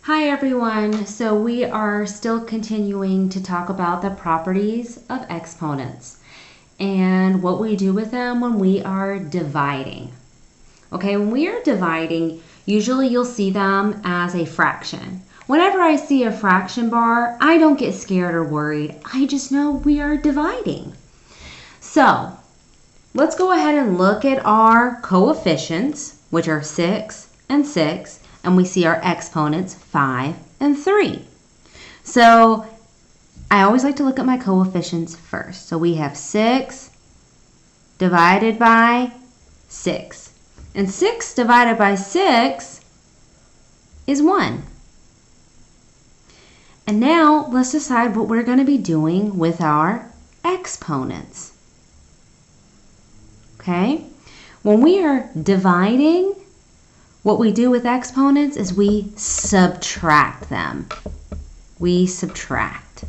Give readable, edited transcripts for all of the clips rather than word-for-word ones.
Hi everyone, so we are still continuing to talk about the properties of exponents and what we do with them when we are dividing. Okay, when we are dividing, usually you'll see them as a fraction. Whenever I see a fraction bar, I don't get scared or worried. I just know we are dividing. So, let's go ahead and look at our coefficients, which are 6 and 6. And we see our exponents, 5 and 3. So I always like to look at my coefficients first. So we have 6 divided by 6. And 6 divided by 6 is 1. And now let's decide what we're going to be doing with our exponents. Okay? When we are dividing, what we do with exponents is we subtract them. We subtract.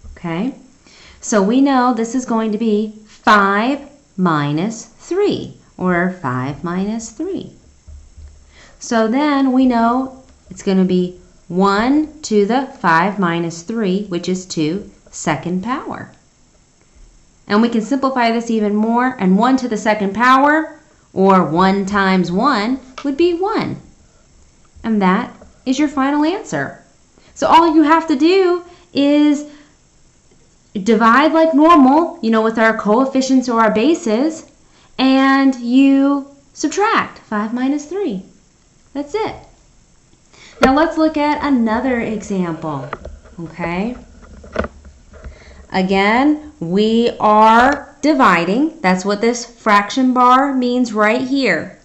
Okay? So we know this is going to be 5 minus 3, or 5 minus 3. So then we know it's going to be 1 to the 5 minus 3, which is 2, second power. And we can simplify this even more, and 1 to the second power, or 1 times 1, would be 1. And that is your final answer. So all you have to do is divide like normal, with our coefficients or our bases, and you subtract 5 minus 3. That's it. Now let's look at another example, okay? Again, we are dividing. That's what this fraction bar means right here.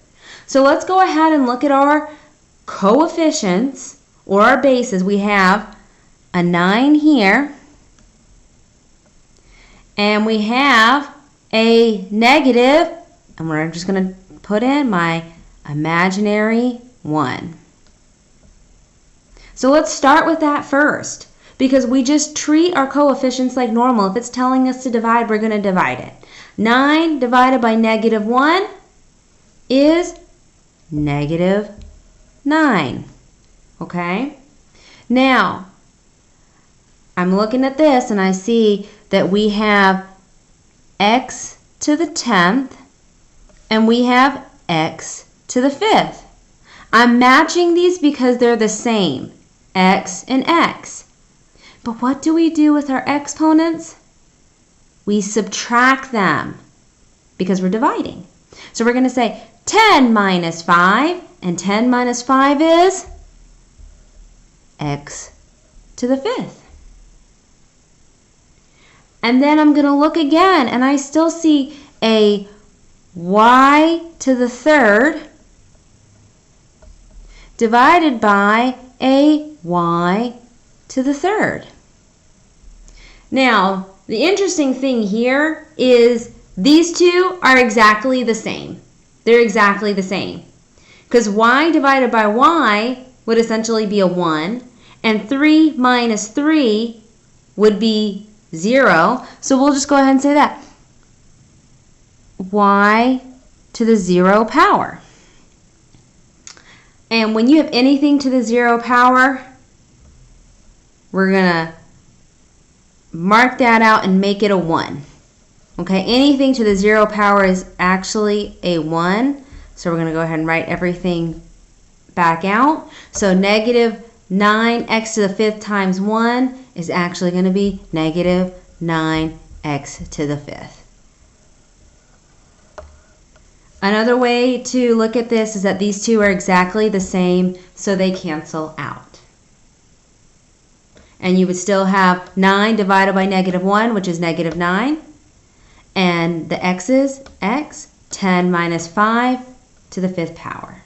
So let's go ahead and look at our coefficients or our bases. We have a 9 here, and we have a negative, and we're just going to put in my imaginary 1. So let's start with that first, because we just treat our coefficients like normal. If it's telling us to divide, we're going to divide it. 9 divided by negative 1 is negative 9. Okay? Now, I'm looking at this and I see that we have x to the 10th and we have x to the 5th. I'm matching these because they're the same, x and x. But what do we do with our exponents? We subtract them because we're dividing. So we're going to say 10 minus 5, and 10 minus 5 is x to the 5th. And then I'm going to look again, and I still see a y to the 3rd divided by a y to the 3rd. Now, the interesting thing here is these two are exactly the same. They're exactly the same. Because y divided by y would essentially be a 1, and 3 minus 3 would be 0. So we'll just go ahead and say that. Y to the 0 power. And when you have anything to the 0 power, we're going to mark that out and make it a 1. Okay, anything to the 0 power is actually a 1. So we're going to go ahead and write everything back out. So negative 9x to the 5th times 1 is actually going to be negative 9x to the 5th. Another way to look at this is that these two are exactly the same, so they cancel out. And you would still have 9 divided by negative 1, which is negative 9. And the x is x, 10 minus 5 to the 5th power.